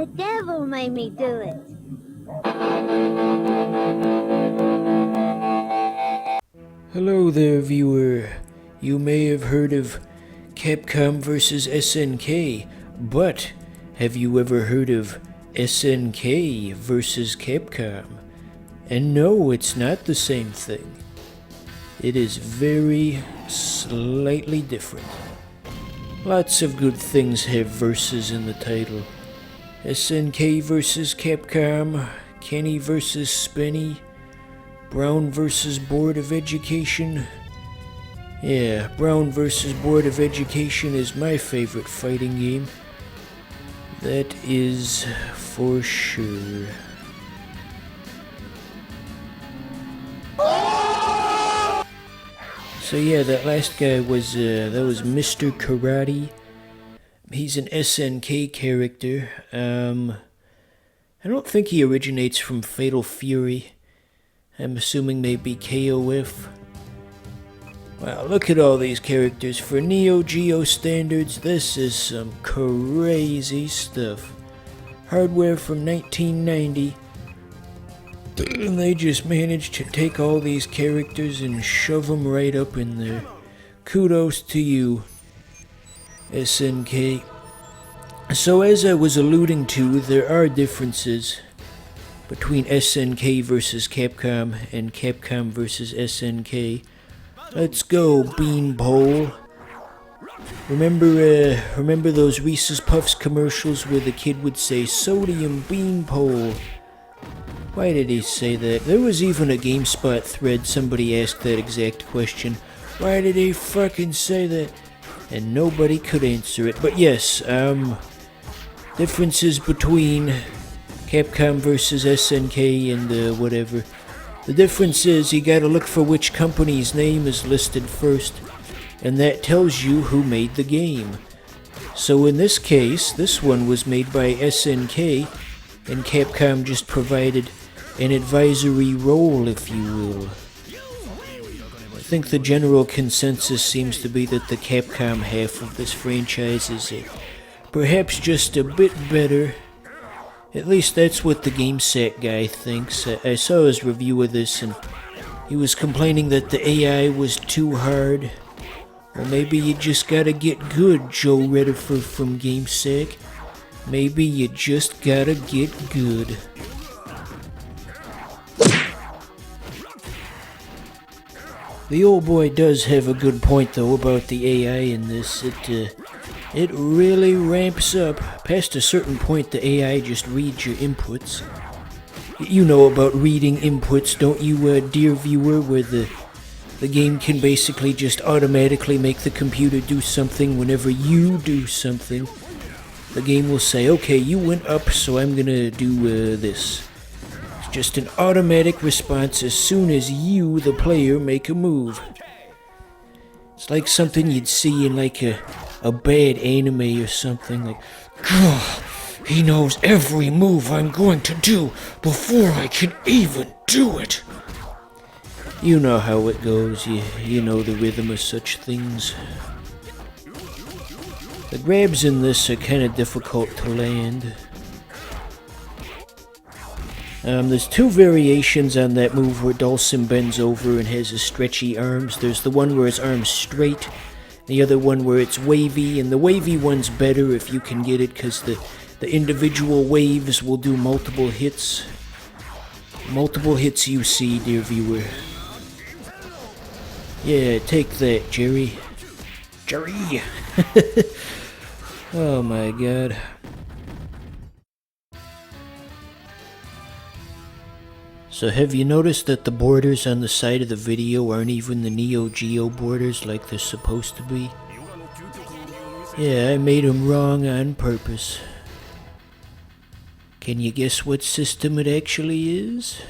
The devil made me do it. Hello there, viewer. You may have heard of Capcom vs. SNK, but have you ever heard of SNK vs. Capcom? And no, it's not the same thing. It is very slightly different. Lots of good things have verses in the title. SNK vs. Capcom, Kenny vs. Spenny, Brown vs. Board of Education. Yeah, Brown vs. Board of Education is my favorite fighting game. That is for sure. So yeah, that last guy was Mr. Karate. He's an SNK character. I don't think he originates from Fatal Fury. I'm assuming maybe KOF. Wow, look at all these characters. For Neo Geo standards, this is some crazy stuff. Hardware from 1990. And they just managed to take all these characters and shove them right up in there. Kudos to you, SNK. So as I was alluding to, there are differences between SNK versus Capcom and Capcom versus SNK. Let's go, Beanpole. Remember those Reese's Puffs commercials where the kid would say, "Sodium Beanpole"? Why did he say that? There was even a GameSpot thread, somebody asked that exact question. Why did he fucking say that? And nobody could answer it. But yes, differences between Capcom versus SNK and whatever. The difference is you gotta look for which company's name is listed first, and that tells you who made the game. So in this case, this one was made by SNK, and Capcom just provided an advisory role, if you will. I think the general consensus seems to be that the Capcom half of this franchise is perhaps just a bit better. At least that's what the GameSat guy thinks. I saw his review of this and he was complaining that the AI was too hard. Well, maybe you just gotta get good, Joe Redifer from GameSat. Maybe you just gotta get good. The old boy does have a good point though about the AI in this. It really ramps up. Past a certain point, the AI just reads your inputs. You know about reading inputs, don't you, dear viewer, where the game can basically just automatically make the computer do something whenever you do something. The game will say, okay, you went up, so I'm gonna do this. It's just an automatic response as soon as you, the player, make a move. It's like something you'd see in like a bad anime or something, like, he knows every move I'm going to do before I can even do it. You know how it goes, you know the rhythm of such things. The grabs in this are kind of difficult to land. There's two variations on that move where Dawson bends over and has his stretchy arms. There's the one where his arm's straight, the other one where it's wavy, and the wavy one's better if you can get it because the individual waves will do multiple hits. Multiple hits you see, dear viewer. Yeah, take that, Jerry. Jerry! Oh my god. So have you noticed that the borders on the side of the video aren't even the Neo Geo borders like they're supposed to be? Yeah, I made them wrong on purpose. Can you guess what system it actually is?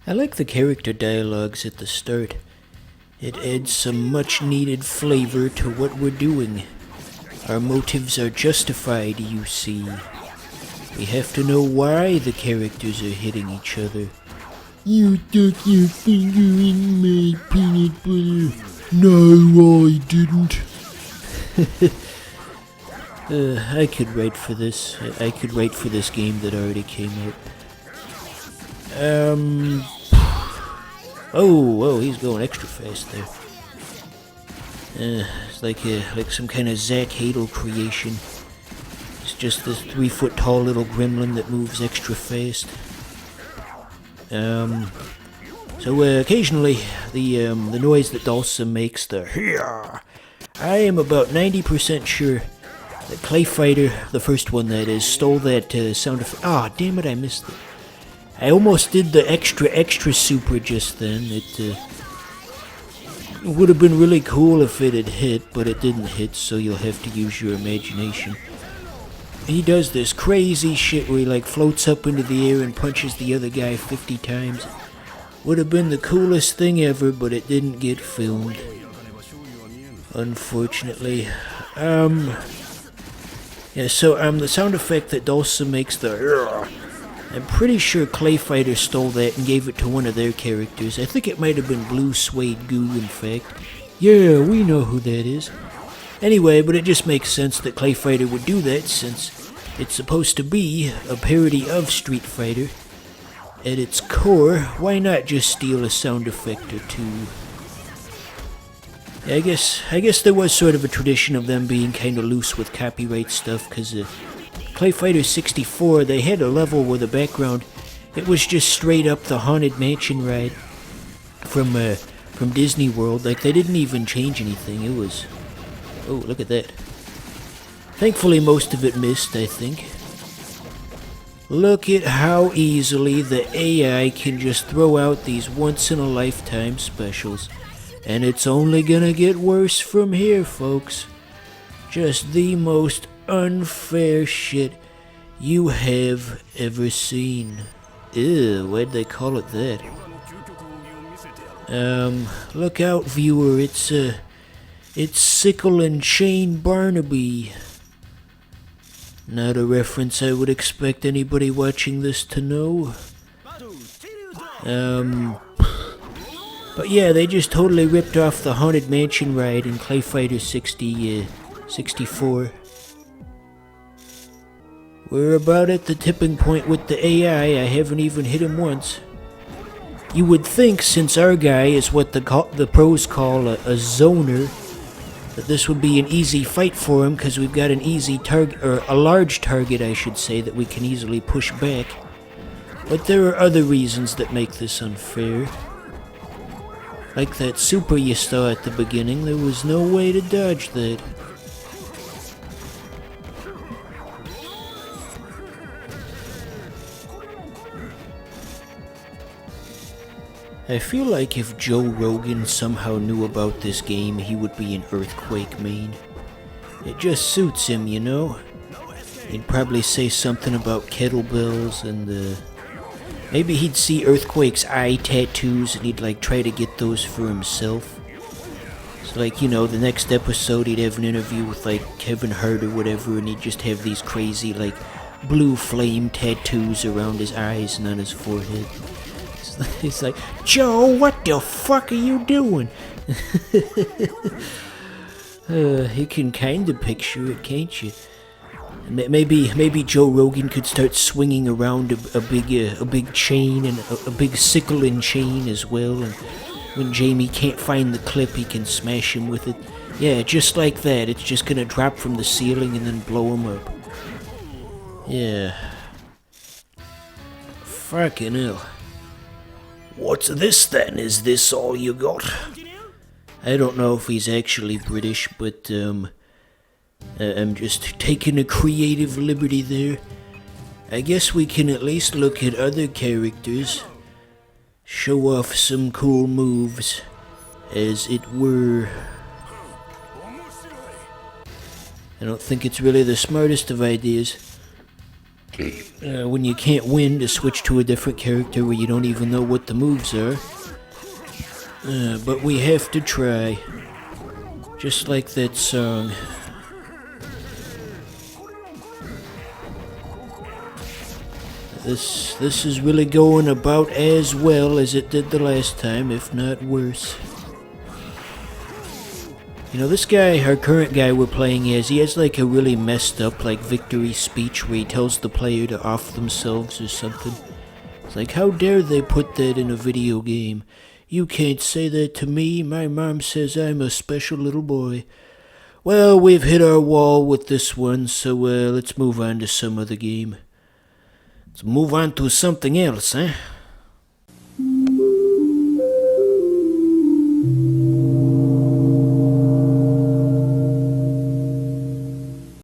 I like the character dialogues at the start. It adds some much needed flavor to what we're doing. Our motives are justified, you see. We have to know why the characters are hitting each other. You stuck your finger in my peanut butter. No, I didn't. I could write for this. I could write for this game that already came out. Oh, he's going extra fast there. It's like some kind of Zach Hadel creation. It's just this 3-foot tall little gremlin that moves extra fast. So occasionally the noise that Dawson makes, the "Here," I am about 90% sure that Clay Fighter, the first one that is, stole that sound effect. Ah, damn it, I missed it. I almost did the extra super just then. It would have been really cool if it had hit, but it didn't hit, so you'll have to use your imagination. He does this crazy shit where he like floats up into the air and punches the other guy 50 times. Would have been the coolest thing ever, but it didn't get filmed, unfortunately. Yeah, so the sound effect that Dawson makes, the I'm pretty sure Clay Fighter stole that and gave it to one of their characters. I think it might have been Blue Suede Goo, in fact. Yeah, we know who that is. Anyway, but it just makes sense that Clay Fighter would do that, since it's supposed to be a parody of Street Fighter. At its core, why not just steal a sound effect or two? I guess there was sort of a tradition of them being kind of loose with copyright stuff, because Clay Fighter 64, they had a level where the background, it was just straight up the Haunted Mansion ride from Disney World. Like, they didn't even change anything. It was... Oh, look at that. Thankfully, most of it missed, I think. Look at how easily the AI can just throw out these once-in-a-lifetime specials. And it's only gonna get worse from here, folks. Just the most unfair shit you have ever seen. Ew, why'd they call it that? Look out, viewer, it's Sickle and Chain Barnaby. Not a reference I would expect anybody watching this to know. But yeah, they just totally ripped off the Haunted Mansion ride in Clay Fighter 64. We're about at the tipping point with the AI. I haven't even hit him once. You would think, since our guy is what the pros call a zoner, that this would be an easy fight for him, because we've got an easy target, or a large target, I should say, that we can easily push back. But there are other reasons that make this unfair. Like that super you saw at the beginning, there was no way to dodge that. I feel like if Joe Rogan somehow knew about this game, he would be in Earthquake main. It just suits him, you know? He'd probably say something about kettlebells and maybe he'd see Earthquake's eye tattoos and he'd like try to get those for himself. So like, you know, the next episode he'd have an interview with like Kevin Hart or whatever, and he'd just have these crazy like blue flame tattoos around his eyes and on his forehead. He's like, Joe, what the fuck are you doing? You can kind of picture it, can't you? Maybe Joe Rogan could start swinging around a big chain, and a big sickle and chain as well. And when Jamie can't find the clip, he can smash him with it. Yeah, just like that. It's just gonna drop from the ceiling and then blow him up. Yeah. Fucking hell. What's this then? Is this all you got? I don't know if he's actually British, but I'm just taking a creative liberty there. I guess we can at least look at other characters. Show off some cool moves, as it were. I don't think it's really the smartest of ideas. When you can't win, to switch to a different character where you don't even know what the moves are. But we have to try. Just like that song. This is really going about as well as it did the last time, if not worse. You know, this guy, our current guy we're playing as, he has like a really messed up like victory speech where he tells the player to off themselves or something. It's like, how dare they put that in a video game? You can't say that to me. My mom says I'm a special little boy. Well, we've hit our wall with this one, so let's move on to some other game. Let's move on to something else, huh?